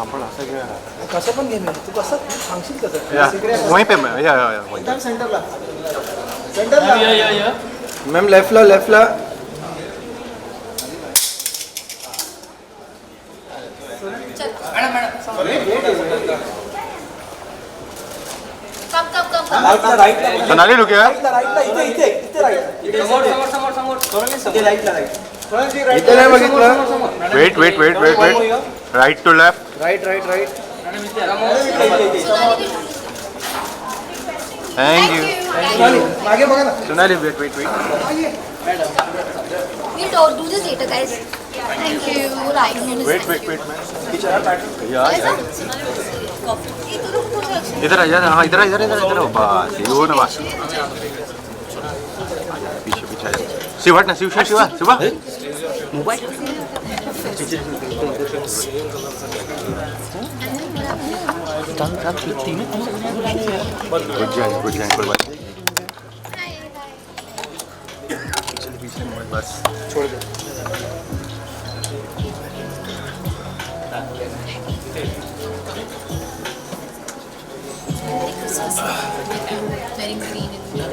आपण असं घ्या कसं पण घेणार तू कसं सांगशील कसं वहीं पे मैं या एकदम सेंटरला मॅम लेफ्टला सोनाली रुक यार इथे राईट इथे नाही बघितलं wait right to left right thank you मागे बघा ना Sonali wait We'll do this later, guys. Thank you. Right. Wait इधर हाँ इधर बस येऊ ना बस पीछे आ शिवा ना शिवा मोबाइल गुड जाए बस छोड़ दे Very green and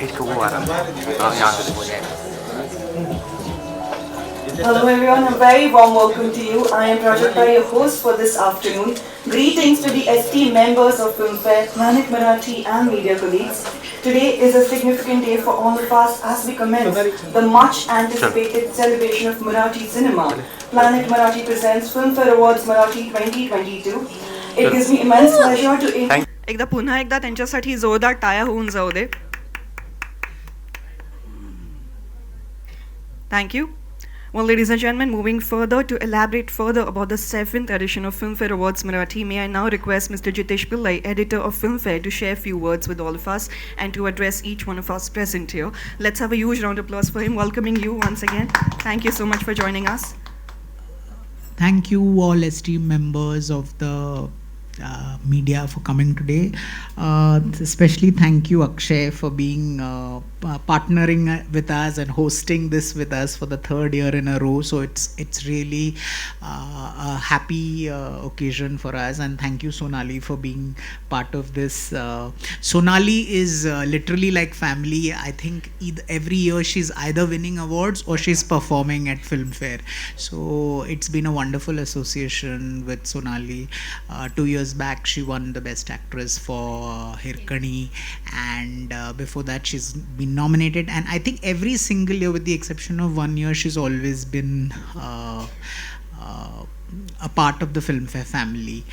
लाइट को वो आ रहा है यहाँ से हो जाएगा Hello everyone, a very warm welcome to you. I am Prajakta, your host for this afternoon. Greetings to the esteemed members of Filmfare, Planet Marathi and media colleagues. Today is a significant day for all of us as we commence the much anticipated celebration of Marathi cinema. Planet Marathi presents Filmfare Awards Marathi 2022. It gives me immense pleasure to पुन्हा एकदा त्यांच्यासाठी जोरदार टाळ्या होऊन जाऊ दे. Thank you. Well, ladies and gentlemen, moving further to elaborate further about the 7th edition of Filmfare Awards Marathi, may I now request Mr. Jitesh Pillai, editor of Filmfare, to share a few words with all of us and to address each one of us present here. Let's have a huge round of applause for him, welcoming you once again. Thank you so much for joining us. Thank you all esteemed members of the media for coming today. Especially thank you Akshay for being partnering with us and hosting this with us for the third year in a row. So it's really a happy occasion for us, and thank you Sonali for being part of this. Sonali is literally like family. I think every year she's either winning awards or she's performing at Filmfare. So it's been a wonderful association with Sonali. 2 years back she won the best actress for Kulkarni, and before that she's been nominated, and I think every single year with the exception of 1 year she's always been a part of the Filmfare family.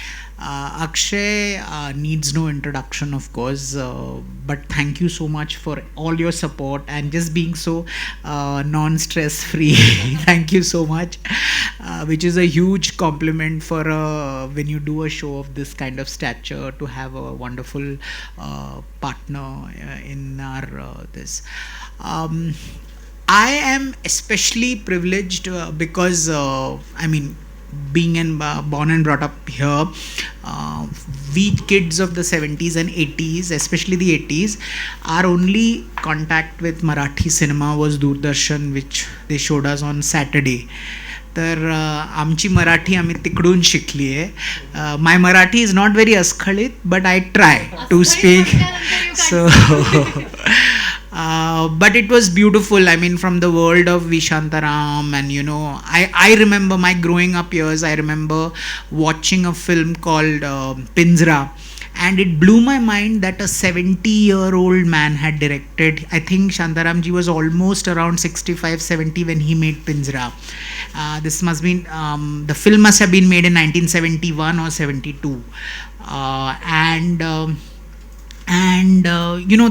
Akshay needs no introduction, of course, but thank you so much for all your support and just being so non-stress free. Thank you so much, which is a huge compliment for when you do a show of this kind of stature, to have a wonderful partner in our this. I am especially privileged because being born and brought up here, we kids of the 70s and 80s, especially the 80s, our only contact with Marathi cinema was Doordarshan, which they showed us on Saturday. तर आमची मराठी आम्ही तिकडून शिकली आहे. My Marathi is not very अस्खळित, but I try to speak. So but it was beautiful. I mean, from the world of Vishantaram, and I remember my growing up years. I remember watching a film called Pinjra, and it blew my mind that a 70-year-old man had directed. I think Shantaramji was almost around 65-70 when he made Pinjra. This must be the film must have been made in 1971 or 72, and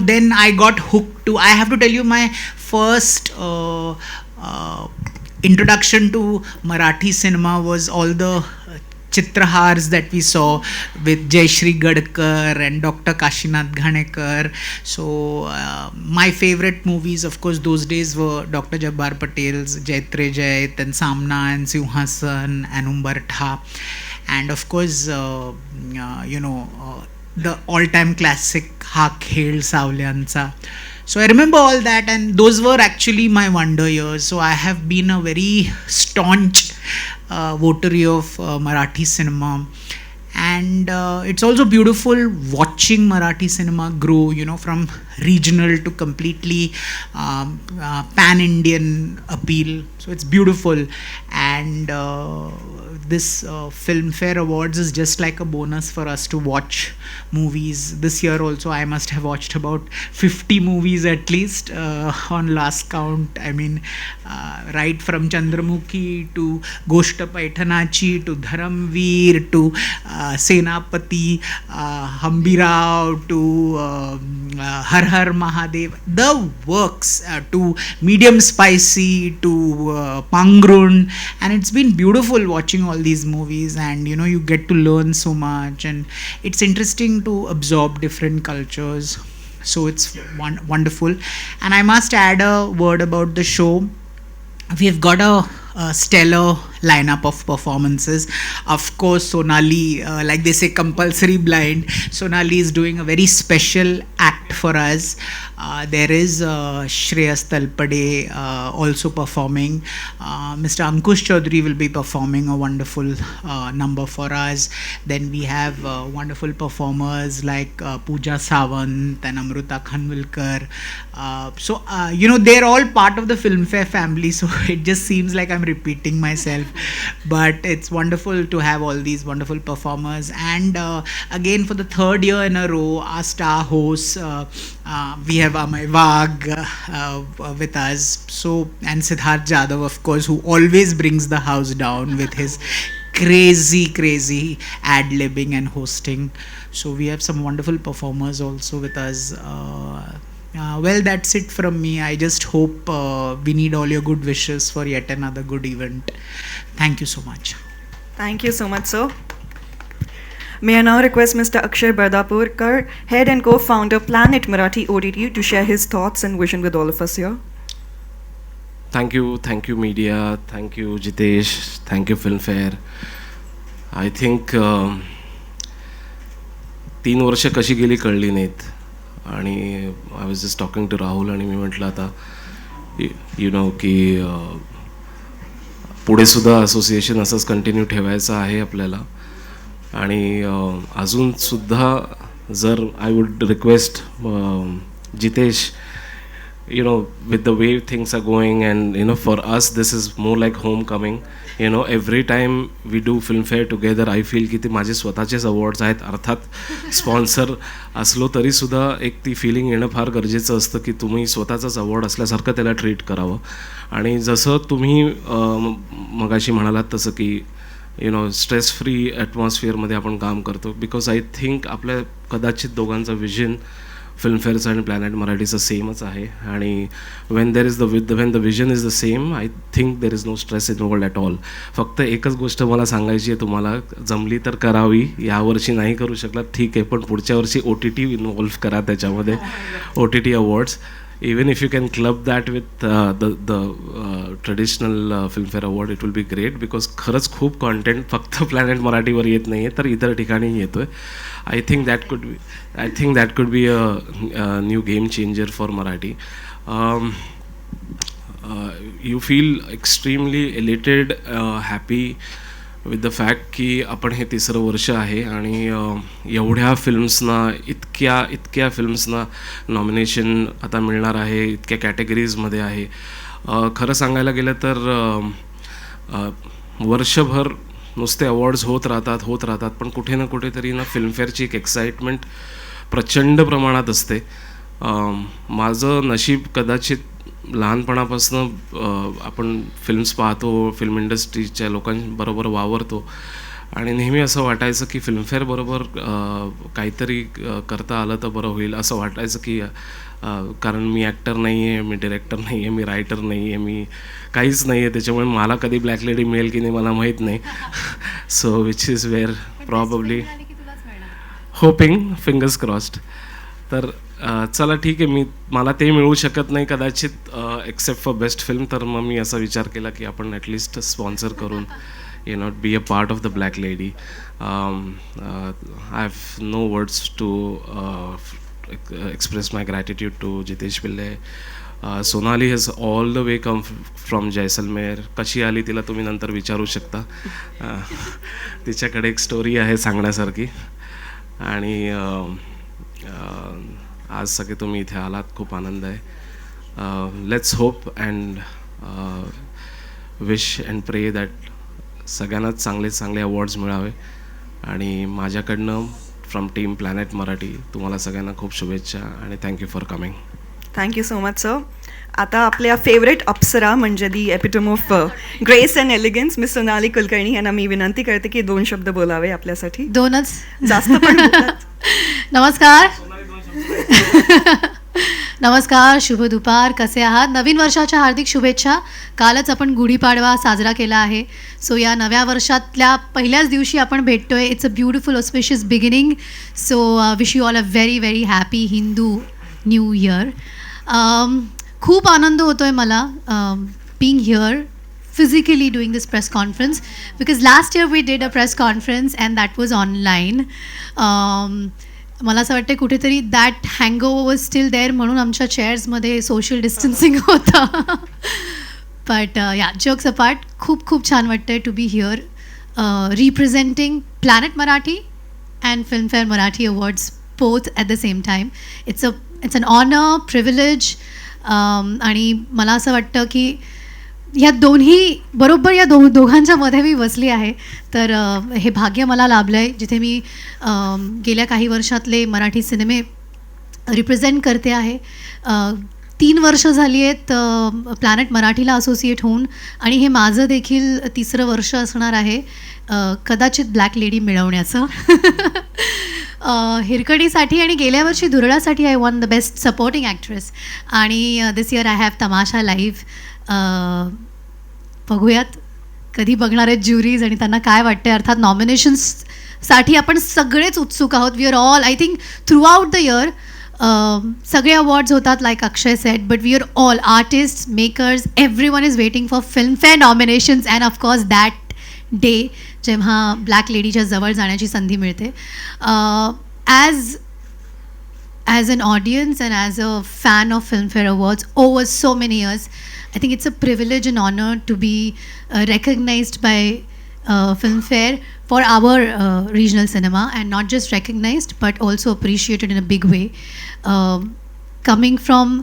then I got hooked to. I have to tell you, my first introduction to Marathi cinema was all the Chitrahars that we saw with Jayashree Gadkar and Dr. Kashinath Ghanekar. So my favorite movies, of course, those days were Dr. Jabbar Patel's Jaitre Jait and Samna and Simhasan and Umbartha, and of course the all-time classic Ha Khel Savlyancha. So I remember all that, and those were actually my wonder years. So I have been a very staunch votary of Marathi cinema, and it's also beautiful watching Marathi cinema grow, you know, from regional to completely pan-Indian appeal. So it's beautiful, and this Filmfare Awards is just like a bonus for us to watch movies. This year also I must have watched about 50 movies at least on last count. I mean, right from Chandramukhi to Gosht Paithanachi to Dharamveer to Senapati, Hambirao to Har Har Mahadev, the works, to Medium Spicy to Pangrun, and it's been beautiful watching all these movies, and you know, you get to learn so much, and it's interesting to absorb different cultures. So it's wonderful. And I must add a word about the show. We've got a stellar lineup of performances. Of course, Sonali, like they say, compulsory blind. Sonali is doing a very special act for us. There is Shreyas Talpade also performing. Mr. Ankush Chaudhary will be performing a wonderful number for us. Then we have wonderful performers like Pooja Sawant and Amruta Khanvilkar. So, you know, they're all part of the Filmfare family. So it just seems like I'm repeating myself. But it's wonderful to have all these wonderful performers. And again, for the third year in a row, our star hosts, we have Amay Wagh with us. So, and Siddharth Jadhav, of course, who always brings the house down with his crazy ad-libbing and hosting. So we have some wonderful performers also with us. Well, that's it from me. I just hope we need all your good wishes for yet another good event. Thank you so much. Thank you so much, sir. May I now request Mr. Akshay Badrapurkar, head and co-founder Planet Marathi OTT, to share his thoughts and vision with all of us here. Thank you media, thank you Jitesh, thank you Filmfare. I think 3 वर्ष कशी गेली कळली नाहीत. आणि I was just talking to Rahul, आणि मी म्हटलं आता यू नो की पुढे सुद्धा असोसिएशन असंच कंटिन्यू ठेवायचं आहे आपल्याला. आणि अजूनसुद्धा जर I would request Jitesh, you know, with the way things are going, and you know, for us this is more like homecoming. You know, every time we do Filmfare together, I feel की ते माझे स्वतःचेच awards आहेत. अर्थात sponsor असलो तरी सुद्धा एक ती फिलिंग येणं फार गरजेचं असतं की तुम्ही स्वतःचाच अवॉर्ड असल्यासारखं त्याला ट्रीट करावं. आणि जसं तुम्ही मगाशी म्हणालात तसं की यू नो, स्ट्रेस फ्री ॲटमॉस्फिअरमध्ये आपण काम करतो. बिकॉज आय थिंक आपल्या कदाचित दोघांचं विजन फिल्मफेअरचं आणि प्लॅनेट मराठीचं सेमच आहे. आणि when the vision is the same, I think there is no stress involved at all. फक्त एकच गोष्ट मला सांगायची आहे तुम्हाला, जमली तर करावी. यावर्षी नाही करू शकला ठीक आहे, पण पुढच्या वर्षी OTT इन्व्हॉल्व करा त्याच्यामध्ये, OTT awards. Even if you can club that with the traditional Filmfare Award, it will be great, because खरंच खूप content फक्त प्लॅनेट मराठीवर येत नाही आहे, तर इतर ठिकाणी येतो आहे. I think that could be a new game changer for Marathi. You feel extremely elated, happy with the fact की आपण हे 3रं वर्ष आहे, आणि एवढ्या फिल्म्सना, इतक्या फिल्म्सना नॉमिनेशन आता मिळणार आहे, इतक्या कॅटेगरीजमध्ये आहे. खरं सांगायला गेलं तर वर्षभर नुसते अवॉर्ड्स होत राहतात, पण कुठे ना कुठेतरी ना फिल्मफेअरची एक एक्साइटमेंट प्रचंड प्रमाणात असते. माझं नशीब कदाचित लहानपणापासून आपण फिल्म्स पाहतो, फिल्म इंडस्ट्रीच्या लोकांबरोबर वावरतो, आणि नेहमी असं वाटायचं की फिल्मफेअरबरोबर काहीतरी करता आलं तर बरं होईल. असं वाटायचं की कारण मी ॲक्टर नाही आहे, मी डिरेक्टर नाही आहे, मी रायटर नाही आहे, मी काहीच नाही आहे, त्याच्यामुळे मला कधी ब्लॅक लेडी मिळेल की नाही मला माहीत नाही. So which is where probably hoping, fingers crossed. तर चला ठीक आहे, मला ते मिळू शकत नाही कदाचित एक्सेप्ट फॉर बेस्ट फिल्म, तर मग मी असा विचार केला की आपण ॲटलिस्ट स्पॉन्सर करून you not be a part of the black lady. I have no words to express my gratitude to Jitesh Pillai. Sonali has all the way come from Jaisalmer. कशी आली तिला तुम्ही नंतर विचारू शकता. तिच्याकडे एक स्टोरी आहे सांगण्यासारखी. आणि आज सगळे तुम्ही इथे आलात, खूप आनंद आहे. Let's hope and wish and pray that सगळ्यांनाच चांगले चांगले अवॉर्ड्स मिळावे. आणि माझ्याकडनं फ्रॉम टीम प्लॅनेट मराठी तुम्हाला सगळ्यांना खूप शुभेच्छा आणि thank you for coming. Thank you so much sir. आता आपल्या फेवरेट अप्सरा म्हणजे the epitome of grace and elegance miss Sonali Kulkarni यांना मी विनंती करते की 2 शब्द बोलावे आपल्यासाठी. 2च जास्त पण बोलतात. नमस्कार. नमस्कार, शुभ दुपार. कसे आहात? नवीन वर्षाच्या हार्दिक शुभेच्छा. कालच आपण गुढीपाडवा साजरा केला आहे. सो या नव्या वर्षातल्या पहिल्याच दिवशी आपण भेटतोय. It's a beautiful auspicious beginning. So wish you all a very very happy Hindu new year. खूप आनंद होतो आहे मला being here physically doing this press conference, because last year we did a press conference and that was online. मला असं वाटतं कुठेतरी that hangover was still there, म्हणून आमच्या चेअर्समध्ये सोशल डिस्टन्सिंग होतं. बट या जोक्स अपार्ट, खूप खूप छान वाटतं to be here representing Planet Marathi and Filmfare Marathi awards both at the same time. It's an honour, privilege. आणि मला असं वाटतं की ह्या दोन्ही बरोबर या दोघांच्या मध्ये मी बसली आहे. तर हे भाग्य मला लाभलं आहे जिथे मी गेल्या काही वर्षातले मराठी सिनेमे रिप्रेझेंट करते आहे. 3 वर्ष झाली आहेत प्लॅनेट मराठीला असोसिएट होऊन, आणि हे माझं देखील 3रं वर्ष असणार आहे कदाचित ब्लॅक लेडी मिळवण्याचं. हिरकणीसाठी आणि गेल्या वर्षी धुरळासाठी I won the best supporting actress, आणि this year I have Tamasha live. बघूयात कधी बघणार आहेत ज्युरीज आणि त्यांना काय वाटते. अर्थात नॉमिनेशन्ससाठी आपण सगळेच उत्सुक आहोत. We are all, I think throughout the year सगळे अवॉर्ड्स होतात like Akshay said, but we are all artist, makers, every one is waiting for Filmfare nominations and of course that day जेव्हा ब्लॅक लेडीच्या जवळ जाण्याची संधी मिळते. As an audience and as a fan of Filmfare Awards over so many years, I think it's a privilege and honor to be recognized by Filmfare for our regional cinema, and not just recognized but also appreciated in a big way. Coming from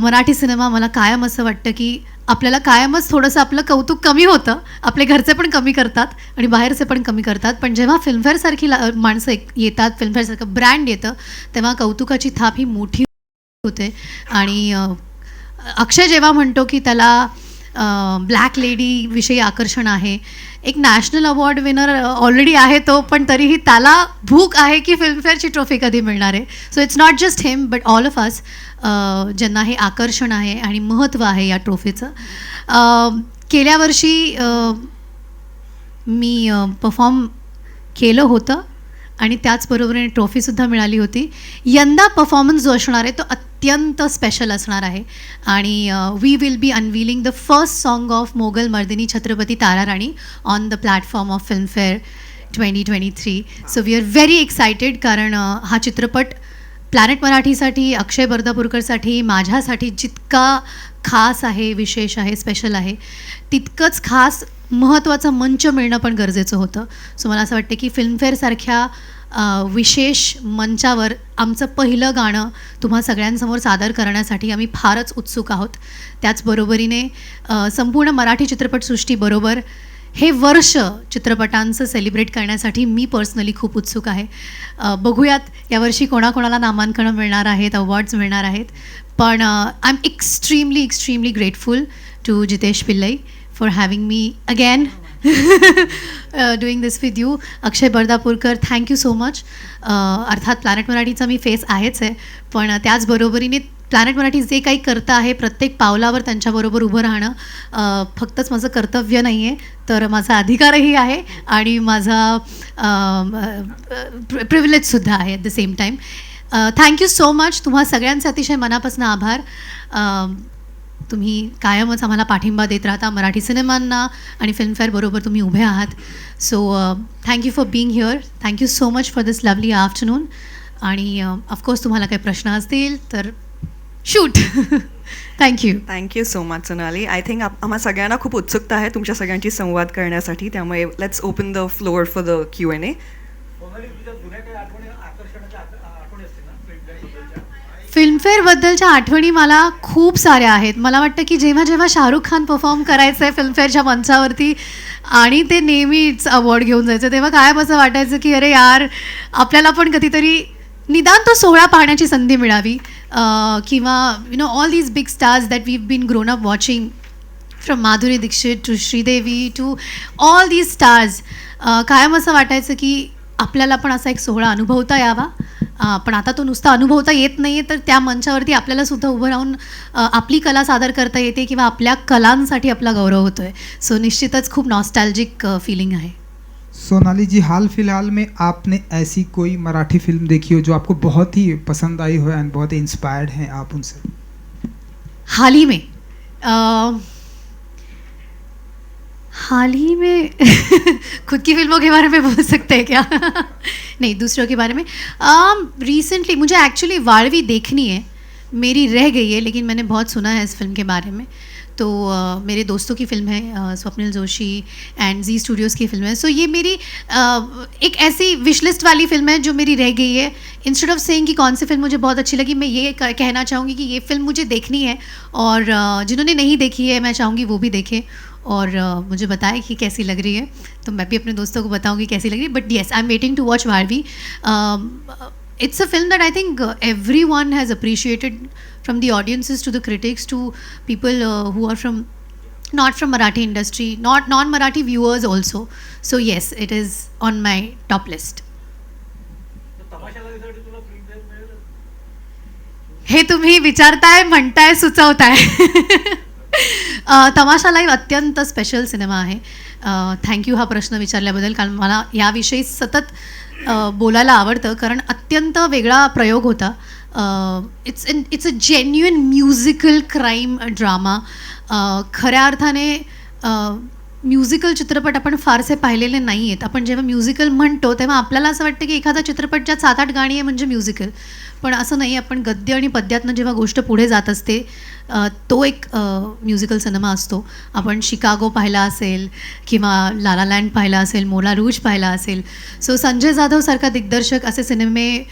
Marathi cinema, मला कायम असं वाटतं की आपल्याला कायमच थोडंसं आपलं कौतुक कमी होतं. आपले घरचे पण कमी करतात आणि बाहेरचे पण कमी करतात, पण जेव्हा फिल्मफेअरसारखी माणसं येतात, फिल्मफेअरसारखं ब्रँड येतं, तेव्हा कौतुकाची थाप ही मोठी होते. आणि अक्षय जेव्हा म्हणतो की त्याला ब्लॅक लेडीविषयी आकर्षण आहे, एक नॅशनल अवॉर्ड विनर ऑलरेडी आहे तो, पण तरीही त्याला भूक आहे की फिल्मफेअरची ट्रॉफी कधी मिळणार आहे. So it's not just him but all of अस ज्यांना हे आकर्षण आहे आणि महत्त्व आहे या ट्रॉफीचं. गेल्या वर्षी मी परफॉर्म केलं होतं आणि त्याचबरोबरीने ट्रॉफीसुद्धा मिळाली होती. यंदा परफॉर्मन्स जो असणार आहे तो अत्यंत स्पेशल असणार आहे, आणि we will be unveiling the first song of Mogal Mardini Chhatrapati Tara Rani on the platform of Filmfare 2023. So we are very excited, कारण हा चित्रपट प्लॅनेट मराठीसाठी, अक्षय बर्दापूरकरसाठी, माझ्यासाठी जितका खास आहे, विशेष आहे, स्पेशल आहे, तितकंच खास महत्त्वाचा मंच मिळणं पण गरजेचं होतं. सो मला असं वाटतं की फिल्मफेअरसारख्या विशेष मंचावर आमचं पहिलं गाणं तुम्हा सगळ्यांसमोर सादर करण्यासाठी आम्ही फारच उत्सुक आहोत. त्याचबरोबरीने संपूर्ण मराठी चित्रपटसृष्टीबरोबर हे वर्ष चित्रपटांचं सेलिब्रेट करण्यासाठी मी पर्सनली खूप उत्सुक आहे. बघूयात यावर्षी कोणाकोणाला नामांकनं मिळणार आहेत, अवॉर्ड्स मिळणार आहेत, पण I am extremely grateful to Jitesh Pillai for having me again doing this with you. Akshay Bardapurkar, thank you so much. अर्थात प्लॅनेट मराठीचा मी फेस आहेच आहे, पण त्याचबरोबरीने प्लॅनेट मराठी जे काही करतं आहे प्रत्येक पावलावर त्यांच्याबरोबर उभं राहणं फक्तच माझं कर्तव्य नाही आहे, तर माझा अधिकारही आहे आणि माझा प्रिव्हिलेजसुद्धा आहे at the same time. Thank you so much. तुम्हा सगळ्यांचे अतिशय मनापासून आभार. तुम्ही कायमच आम्हाला पाठिंबा देत राहता मराठी सिनेमांना, आणि फिल्मफेअरबरोबर तुम्ही उभे आहात. So thank you for being here. Thank you so much for this lovely afternoon. आणि ऑफकोर्स तुम्हाला काही प्रश्न असतील तर shoot. Thank you. Thank you so much Sonali. I think आम्हा सगळ्यांना खूप उत्सुकता आहे तुमच्या सगळ्यांची संवाद करण्यासाठी, त्यामुळे let's open the flour for the Q&A. फिल्मफेअरबद्दलच्या आठवणी मला खूप साऱ्या आहेत. मला वाटतं की जेव्हा जेव्हा शाहरुख खान परफॉर्म करायचं आहे फिल्मफेअरच्या मंचावरती आणि ते नेहमीच अवॉर्ड घेऊन जायचं, तेव्हा काय असं वाटायचं की अरे यार, आपल्याला पण कधीतरी निदान तो सोहळा पाहण्याची संधी मिळावी, किंवा all these big stars that we been grown up watching, from Madhuri Dixit to Sridevi to all these stars. कायम असं वाटायचं की आपल्याला पण असा एक सोहळा अनुभवता यावा. पण आता तो नुसता अनुभवता येत नाही आहे, तर त्या मंचावरती आपल्याला सुद्धा उभं राहून आपली कला सादर करता येते किंवा आपल्या कलांसाठी आपला गौरव होतो आहे. सो निश्चितच खूप नॉस्टॅल्जिक फीलिंग आहे. सोनाली जी, हाल फिलहाल में आपने ऐसी कोई मराठी फिल्म देखी हो जो आपको बहुत ही पसंद आई हो एंड बहुत ही इंस्पायर्ड हैं आप उनसे? हाल ही में खुद की फिल्मों के बारे में बोल सकते हैं क्या? नहीं, दूसरों के बारे में. रिसेंटली मुझे एक्चुअली वाळवी देखनी है, मेरी रह गई है, लेकिन मैंने बहुत सुना है इस फिल्म के बारे में. तो मेरे दोस्तों की फ़िल्म है, स्वप्निल जोशी एंड जी स्टूडियोज़ की फ़िल्म है. सो ये मेरी एक ऐसी विश लिस्ट वाली फ़िल्म है जो मेरी रह गई है. इंस्टेड ऑफ सेइंग कि कौन सी फिल्म मुझे बहुत अच्छी लगी, मैं ये कहना चाहूँगी कि ये फ़िल्म मुझे देखनी है, और जिन्होंने नहीं देखी है मैं चाहूँगी वो भी देखें और मुझे बताएं कि कैसी लग रही है, तो मैं भी अपने दोस्तों को बताऊँगी कैसी लग रही है. But yes, I am waiting to watch Vaalvi. It's a film that I think everyone has appreciated, from the audiences to the critics to people who are not from Marathi industry, not non-Marathi viewers also. So yes, it is on my top list. हे तुम्ही विचारताय, म्हणताय, सुचवताय. तमाशा live अत्यंत special cinema आहे. Thank you हा प्रश्न विचारल्याबद्दल, कारण मला याविषयी सतत बोलायला आवडतं, कारण अत्यंत वेगळा प्रयोग होता. It's a genuine musical crime drama. खऱ्या अर्थाने म्युझिकल चित्रपट आपण फारसे पाहिलेले नाही आहेत. आपण जेव्हा म्युझिकल म्हणतो तेव्हा आपल्याला असं वाटतं की एखादा चित्रपट ज्यात 7-8 गाणी आहे म्हणजे म्युझिकल, पण असं नाही. आपण गद्य आणि पद्यातनं जेव्हा गोष्ट पुढे जात असते तो एक म्युझिकल सिनेमा असतो. आपण शिकागो पाहिला असेल किंवा लाला लँड पाहिला असेल, मोला रूज पाहिला असेल. सो संजय जाधवसारखा दिग्दर्शक असे सिनेमे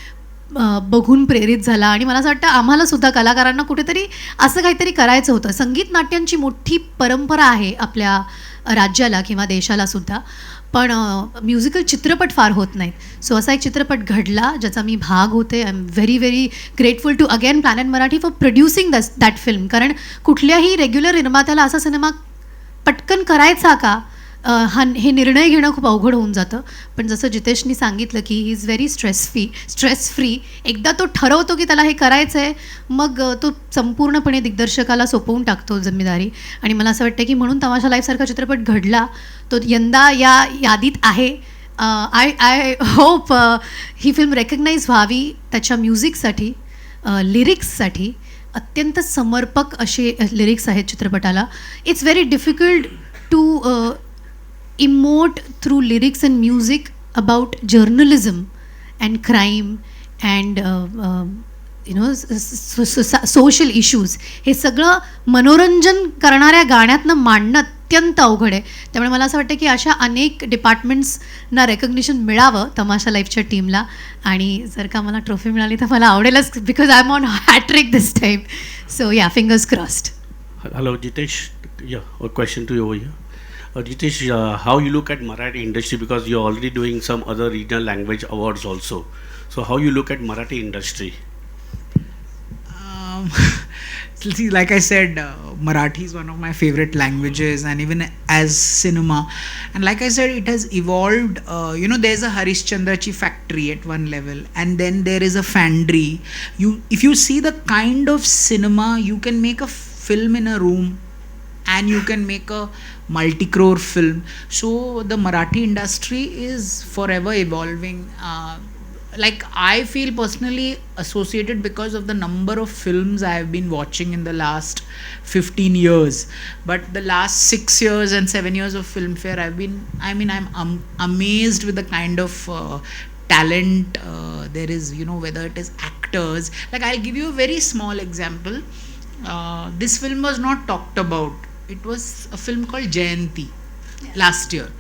बघून प्रेरित झाला, आणि मला असं वाटतं आम्हालासुद्धा कलाकारांना कुठेतरी असं काहीतरी करायचं होतं. संगीत नाट्यांची मोठी परंपरा आहे आपल्या राज्याला किंवा देशालासुद्धा, पण म्युझिकल चित्रपट फार होत नाहीत. सो असा एक चित्रपट घडला ज्याचा मी भाग होते. I am very very grateful to again planet Marathi for producing that film. कारण कुठल्याही रेग्युलर निर्मात्याला असा सिनेमा पटकन करायचा का, हे निर्णय घेणं खूप अवघड होऊन जातं. पण जसं जितेशनी सांगितलं की he is very stress free. एकदा तो ठरवतो की त्याला हे करायचं आहे, मग तो संपूर्णपणे दिग्दर्शकाला सोपवून टाकतो जिम्मेदारी. आणि मला असं वाटतं की म्हणून तमाशा लाईव्हसारखा चित्रपट घडला, तो यंदा या यादीत आहे. I hope he film recognise व्हावी त्याच्या म्युझिकसाठी, लिरिक्ससाठी. अत्यंत समर्पक असे लिरिक्स आहेत चित्रपटाला. It's very difficult to emote through lyrics and music about journalism and crime and social issues. हे सगळं मनोरंजन करणाऱ्या गाण्यातनं मांडणं अत्यंत अवघड आहे. त्यामुळे मला असं वाटतं की अशा अनेक डिपार्टमेंट्सना रेकग्निशन मिळावं तमाशा लाईफच्या टीमला. आणि जर का मला ट्रॉफी मिळाली तर मला आवडेलच, because I am on hattrick this time. So yeah, fingers crossed. Hello, Jitesh. Yeah, a question to you over here. Jitesh, how you look at Marathi industry, because you're already doing some other regional language awards also. So how you look at Marathi industry? See, like I said, Marathi is one of my favorite languages, and even as cinema. And like I said, it has evolved. There's a Harishchandrachi factory at one level, and then there is a Fandry. If you see the kind of cinema, you can make a film in a room, and you can make a multi-crore film. So the Marathi industry is forever evolving. Like I feel personally associated because of the number of films I have been watching in the last 15 years. But the last 6 years and 7 years of Filmfare, I'm amazed with the kind of talent there is, whether it is actors. Like, I'll give you a very small example. This film was not talked about. It was a film called Jayanti last year.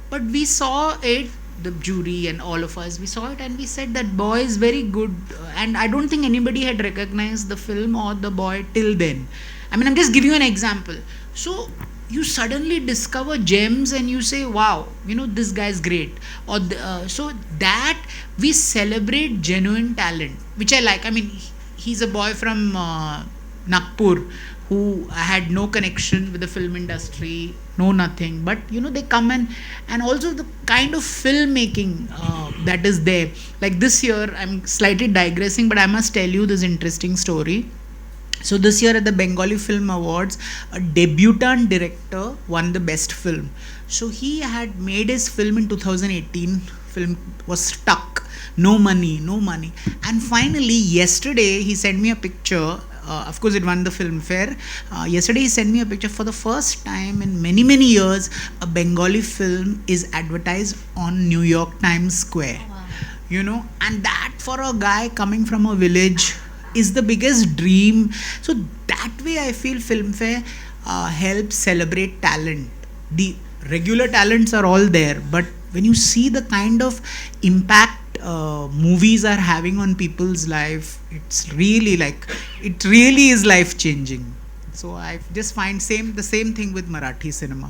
But we saw it, the jury and all of us, we saw it and we said that boy is very good. And I don't think anybody had recognized the film or the boy till then. I mean, I'm just giving you an example. So you suddenly discover gems and you say, wow, this guy's great. Or so that we celebrate genuine talent, which I like. I mean, he's a boy from Nagpur who had no connection with the film industry, no nothing, but they come and also the kind of filmmaking that is there. Like this year, I'm slightly digressing, but I must tell you this interesting story. So this year at the Bengali Film Awards, a debutant director won the best film. So he had made his film in 2018. Film was stuck, no money. And finally, yesterday he sent me a picture. Of course, it won the Filmfare. Yesterday he sent me a picture. For the first time in many, many years, a Bengali film is advertised on New York Times Square. Wow. And that for a guy coming from a village is the biggest dream. So that way I feel Filmfare helps celebrate talent. The regular talents are all there, but when you see the kind of impact movies are having on people's life, it's really it really is life changing. So I just find the same thing with Marathi cinema.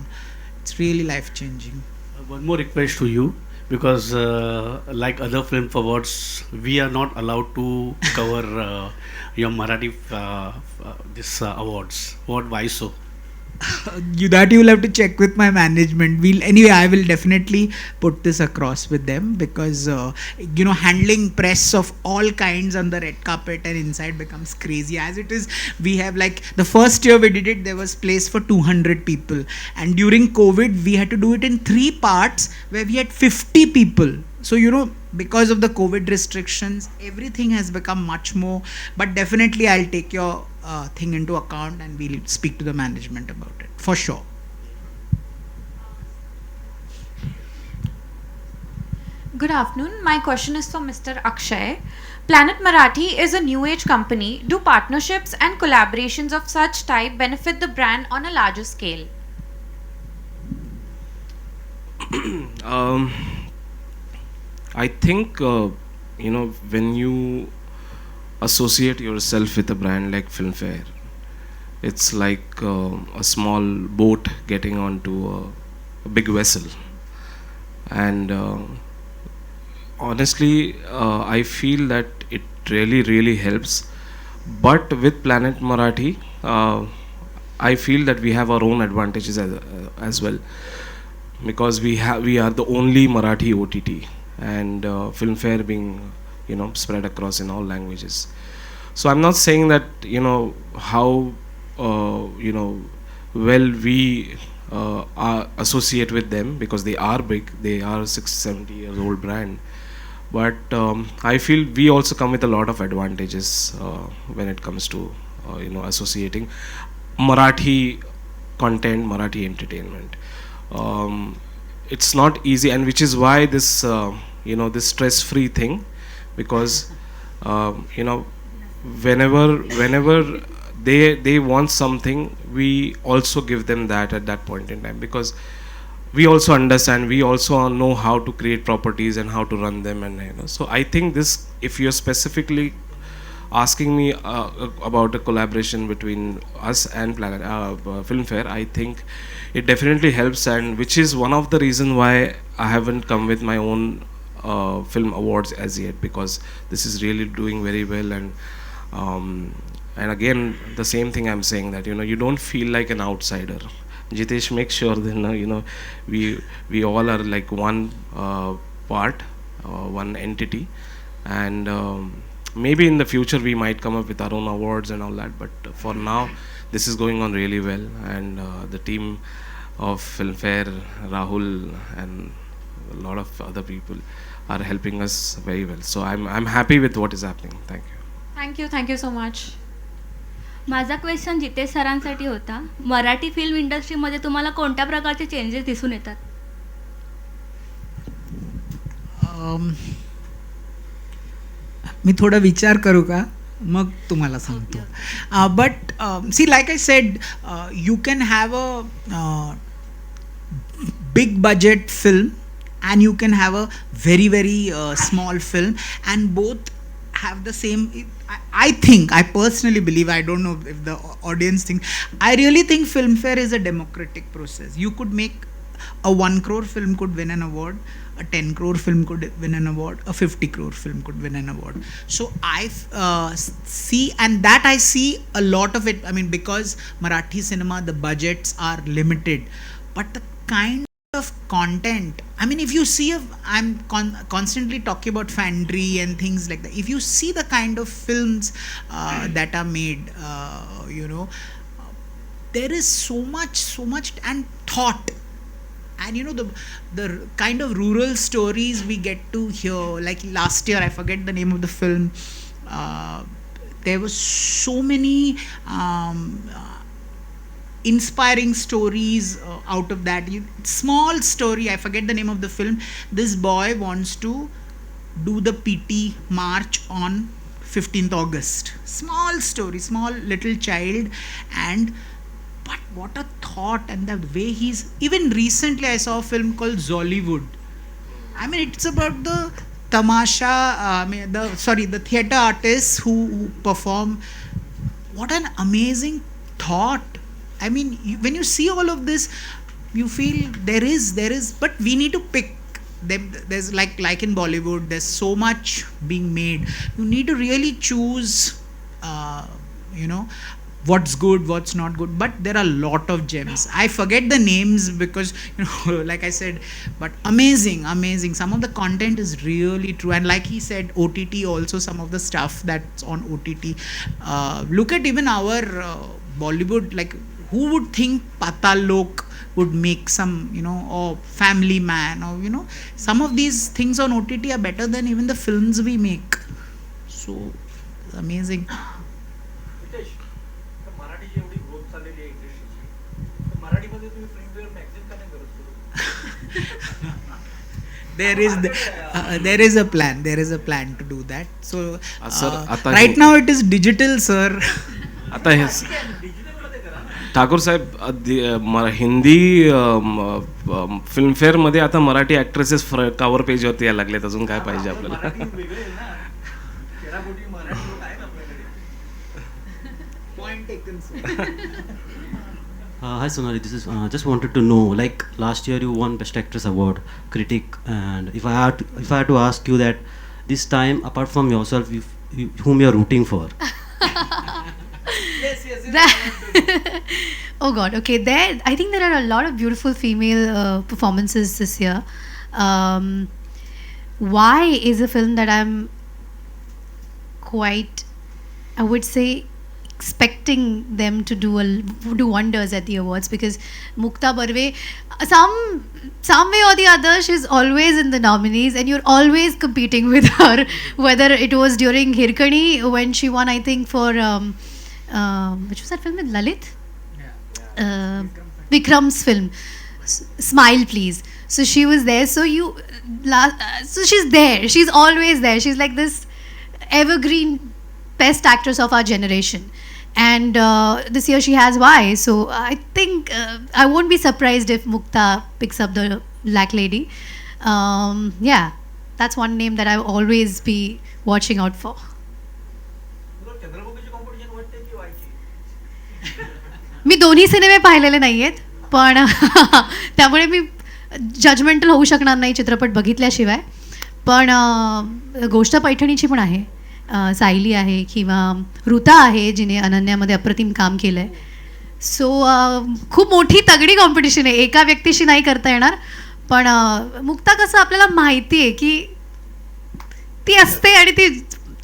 It's really life changing. One more request to you, because like other film awards, we are not allowed to cover your Marathi this awards. Why so? That you'll have to check with my management. Anyway, I will definitely put this across with them, because handling press of all kinds on the red carpet and inside becomes crazy. As it is, we have the first year we did it, there was place for 200 people, and during COVID we had to do it in 3 parts where we had 50 people. So because of the COVID restrictions, everything has become much more. But definitely I'll take your thing into account and we'll speak to the management about it for sure. Good afternoon. My question is for Mr. Akshay. Planet Marathi is a new age company. Do partnerships and collaborations of such type benefit the brand on a larger scale? I think when you associate yourself with a brand like Filmfare, it's like a small boat getting onto a big vessel. And honestly, I feel that it really helps. But with Planet Marathi, I feel that we have our own advantages as well, because we are the only Marathi OTT, and Filmfare being spread across in all languages. So I'm not saying that how well we associate with them, because they are big, they are 60-70 years old brand, but I feel we also come with a lot of advantages when it comes to associating Marathi content, Marathi entertainment. It's not easy, and which is why this this stress-free thing, because whenever they want something, we also give them that at that point in time, because we also understand, we also know how to create properties and how to run them, and so I think this, if you're specifically asking me about a collaboration between us and Planet Filmfare, I think it definitely helps, and which is one of the reasons why I haven't come with my own film awards as yet, because this is really doing very well. And again, the same thing I'm saying, that you don't feel like an outsider. Jitesh, make sure that we all are like one part, one entity, and maybe in the future we might come up with our own awards and all that, but for now this is going on really well, and the team of Filmfare, Rahul and a lot of other people are helping us very well. So I'm happy with what is happening. Thank you so much. माझा question Jitesh सरांसाठी होता. Marathi film इंडस्ट्रीमध्ये तुम्हाला कोणत्या प्रकारचे changes दिसून येतात? मी थोडा विचार करू का मग तुम्हाला सांगतो. But see like I said you can have a big budget film and you can have a very small film, and both have the same. I think, I personally believe, I don't know if the audience thinks, I really think Filmfare is a democratic process. You could make a 1 crore film could win an award, a 10 crore film could win an award, a 50 crore film could win an award. So I see, and that I see a lot of it. I mean, because Marathi cinema, the budgets are limited, but the kind of content, I mean, if you see, I'm constantly talking about Fandry and things like that. If you see the kind of films that are made, there is so much and thought, and the kind of rural stories we get to hear. Like last year, I forget the name of the film, there was so many inspiring stories out of that. Small story, I forget the name of the film. This boy wants to do the PT march on 15th August. Small story, small little child, and but what a thought, and the way he's, even recently I saw a film called Zollywood. I mean, it's about the tamasha, the theatre artists who perform. What an amazing thought. I mean, when you see all of this, you feel there is, but we need to pick them. There's like in Bollywood, there's so much being made. You need to really choose, what's good, what's not good. But there are a lot of gems. I forget the names because, like I said, but amazing. Some of the content is really true. And like he said, OTT also, some of the stuff that's on OTT. Look at even our Bollywood, like, who would think Patal Lok would make some, or Family Man, or, some of these things on OTT are better than even the films we make. So, amazing. There is a plan to do that. So, right now it is digital, sir. Thakur साहेब, Hindi Filmfare मध्ये आता Marathi actresses cover पेजवरती यायला लागलेत. अजून काय पाहिजे आपल्याला? Hi Sonali, this is just wanted to know, like last year you won Best Actress Award, critic, and if I had to ask you that this time, apart from yourself, whom you are rooting for? Oh God, okay. I think there are a lot of beautiful female performances this year. Why is a film that I'm quite, I would say, expecting them to do wonders at the awards, because Mukta Barve, some way or the other, she's always in the nominees and you're always competing with her, whether it was during Kulkarni when she won, I think, for which was that film with Lalit? Vikram's film, Smile Please. So she was there. So she's there. She's always there. She's like this evergreen best actress of our generation. And this year she has Y. So I think I won't be surprised if Mukta picks up the Black Lady. Yeah, that's one name that I'll always be watching out for. मी दोन्ही सिनेमे पाहिलेले नाही आहेत, पण त्यामुळे मी judgemental होऊ शकणार नाही चित्रपट बघितल्याशिवाय. पण गोष्ट पैठणीची पण आहे, सायली आहे, किंवा ऋता आहे जिने अनन्यामध्ये अप्रतिम काम केलं आहे. सो खूप मोठी तगडी कॉम्पिटिशन आहे, एका व्यक्तीशी नाही करता येणार. पण मुक्ता कसं आपल्याला माहिती आहे की ती असते आणि ती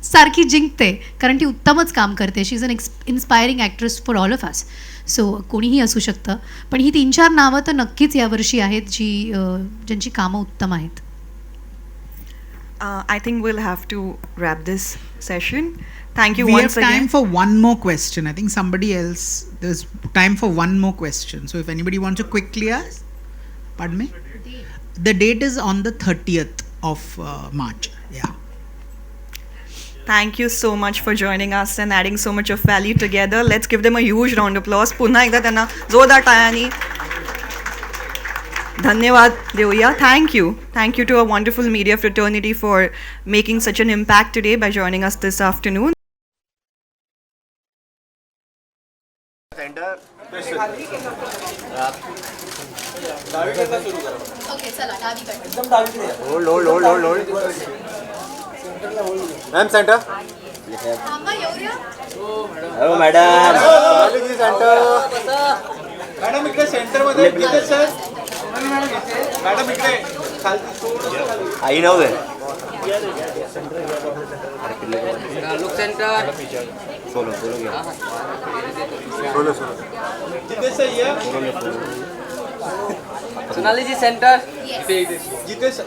सारखी जिंकते, कारण ती उत्तमच काम करते. She is an inspiring actress for all of us. सो कोणीही असू शकतं, पण ही 3-4 नावं तर नक्कीच यावर्षी आहेत ज्यांची कामं उत्तम आहेत. I think we'll have to wrap this session. Thank you we once again. We have time for one more question. I think somebody else, there's time for one more question. So if anybody wants to quickly ask. Pardon me? The date is on the 30th of March. Yeah. Thank you so much for joining us and adding so much of value together. Let's give them a huge round of applause. पुन्हा एकदा त्यांना जोरदार टाळ्यांनी धन्यवाद देऊया. Thank you. Thank you to our wonderful media fraternity for making such an impact today by joining us this afternoon. Ma'am centre hello madam. Centre madam इकडे centre मध्ये Jitesh sir. Madam इकडे आई नव्हे जितेश सर या. Sonali ji centre. Jitesh sir.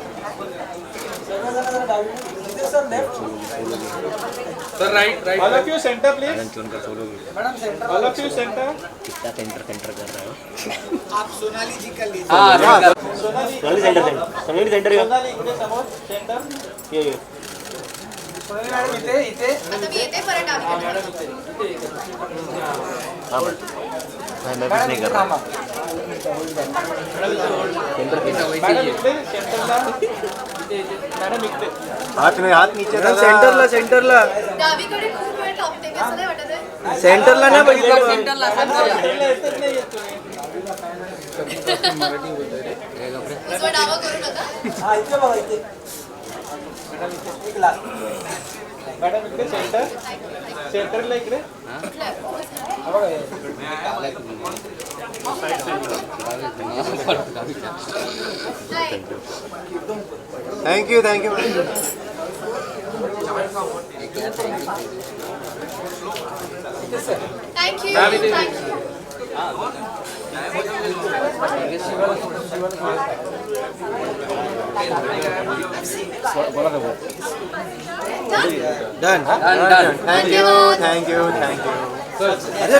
Sir right all of you centre please. All of you centre. आप सोनाली जी का लीजिए. Sonali centre इकडे समोर सेंटर. सोनाली मॅडम इथे मैं नहीं कर रहा मॅडम इकडे सेंटरला. मॅडम इकडे हात नीचे सेंटरला डावीकडे खूप वेळ थांबते कसं नाही वाटत आहे? सेंटरला नाही बघितलं. सेंटरला येतच नाही येत तुम्ही. उजवा डावा करू नका. हा इथे बघा इथे. मॅडम इथे एक लाख. मॅडम इकडे सेंटरला इकडे. Thank you done. Thank you